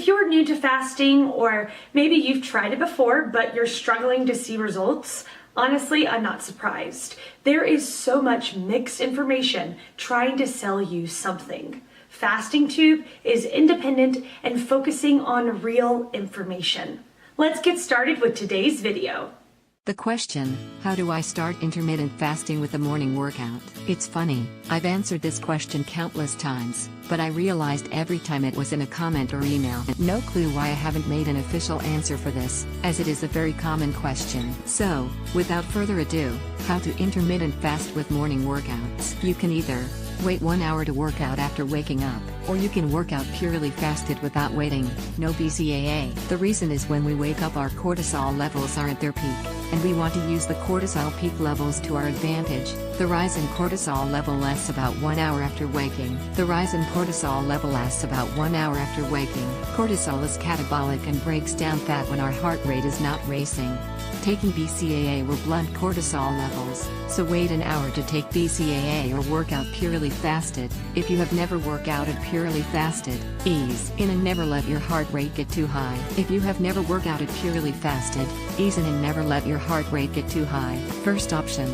If you're new to fasting, or maybe you've tried it before but you're struggling to see results, honestly, I'm not surprised. There is so much mixed information trying to sell you something. Fasting Tube is independent and focusing on real information. Let's get started with today's video. The question, how do I start intermittent fasting with a morning workout? It's funny, I've answered this question countless times, but I realized every time it was in a comment or email. No clue why I haven't made an official answer for this, as it is a very common question. So, without further ado, how to intermittent fast with morning workouts. You can either wait 1 hour to work out after waking up, or you can work out purely fasted without waiting, no BCAA. The reason is when we wake up our cortisol levels are at their peak, and we want to use the cortisol peak levels to our advantage. The rise in cortisol level lasts about 1 hour after waking. The rise in cortisol level lasts about 1 hour after waking. Cortisol is catabolic and breaks down fat when our heart rate is not racing. Taking BCAA will blunt cortisol levels, so wait an hour to take BCAA or work out purely fasted. If you have never worked out purely fasted, ease in and never let your heart rate get too high. If you have never worked out purely fasted, ease in and never let your heart rate get too high. First option,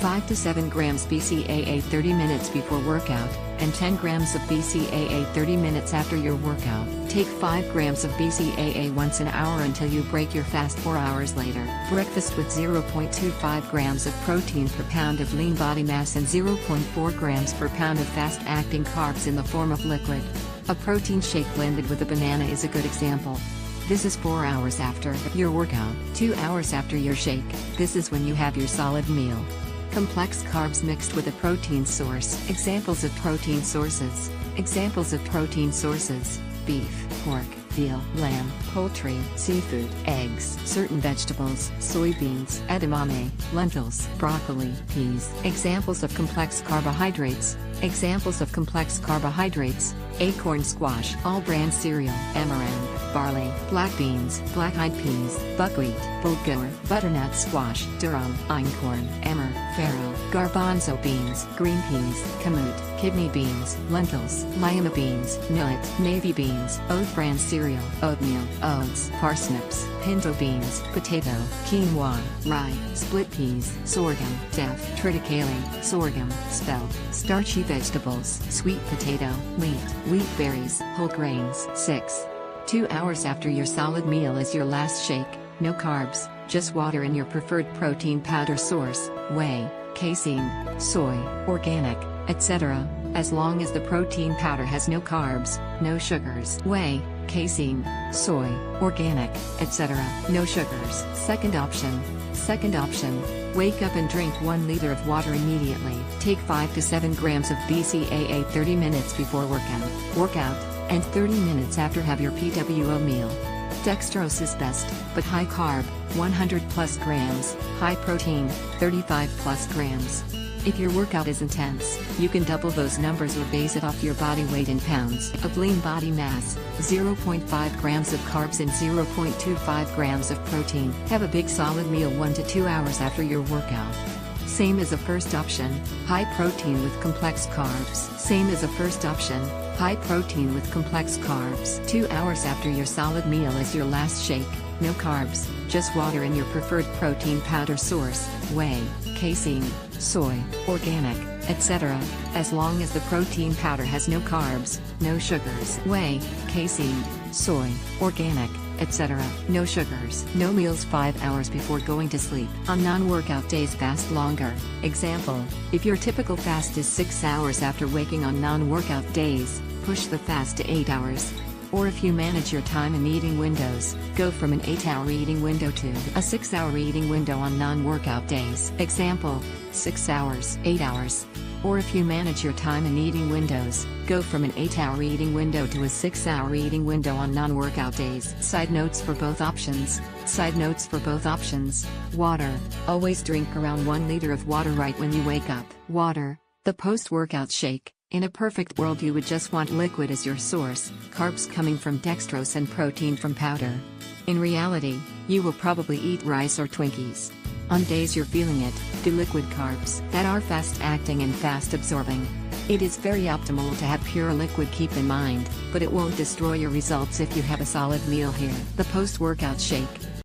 5 to 7 grams BCAA 30 minutes before workout, and 10 grams of BCAA 30 minutes after your workout. Take 5 grams of BCAA once an hour until you break your fast 4 hours later. Breakfast with 0.25 grams of protein per pound of lean body mass and 0.4 grams per pound of fast-acting carbs in the form of liquid. A protein shake blended with a banana is a good example. This is 4 hours after your workout. 2 hours after your shake, this is when you have your solid meal. Complex carbs mixed with a protein source. Examples of protein sources. Beef, pork, veal, lamb, poultry, seafood, eggs, certain vegetables, soybeans, edamame, lentils, broccoli, peas. Examples of complex carbohydrates. Acorn squash, all brand cereal, amaranth, barley, black beans, black-eyed peas, buckwheat, bulgur, butternut squash, durum, einkorn, emmer, farro, garbanzo beans, green peas, kamut, kidney beans, lentils, lima beans, millet, navy beans, oat bran cereal, oatmeal, oats, parsnips, pinto beans, potato, quinoa, rye, split peas, sorghum, teff, triticale, sorghum, spelt, starchy vegetables, sweet potato, wheat berries, whole grains. 6. 2 hours after your solid meal is your last shake, no carbs, just water and your preferred protein powder source, whey, casein, soy, organic, etc., as long as the protein powder has no carbs, no sugars. Whey, casein, soy, organic, etc., no sugars. Second option, wake up and drink 1 liter of water immediately. Take 5 to 7 grams of BCAA 30 minutes before workout, and 30 minutes after have your PWO meal. Dextrose is best, but high carb, 100 plus grams, high protein, 35 plus grams. If your workout is intense, you can double those numbers or base it off your body weight in pounds of lean body mass, 0.5 grams of carbs and 0.25 grams of protein. Have a big solid meal 1 to 2 hours after your workout. Same as a first option, high protein with complex carbs. 2 hours after your solid meal is your last shake, no carbs, just water and your preferred protein powder source, whey, casein, soy, organic, etc., as long as the protein powder has no carbs, no sugars. Whey, casein, soy, organic, etc., no sugars. No meals 5 hours before going to sleep. On non-workout days fast longer. Example, if your typical fast is 6 hours after waking on non-workout days, push the fast to 8 hours. Or if you manage your time and eating windows, go from an 8-hour eating window to a 6-hour eating window on non-workout days. Example, 6 hours, 8 hours. Or if you manage your time and eating windows, go from an 8-hour eating window to a 6-hour eating window on non-workout days. Side notes for both options. Water. Always drink around 1 liter of water right when you wake up. Water. The post-workout shake. In a perfect world you would just want liquid as your source, carbs coming from dextrose and protein from powder. In reality, you will probably eat rice or Twinkies. On days you're feeling it, do liquid carbs that are fast acting and fast absorbing. It is very optimal to have pure liquid, keep in mind, but it won't destroy your results if you have a solid meal here. The post-workout shake.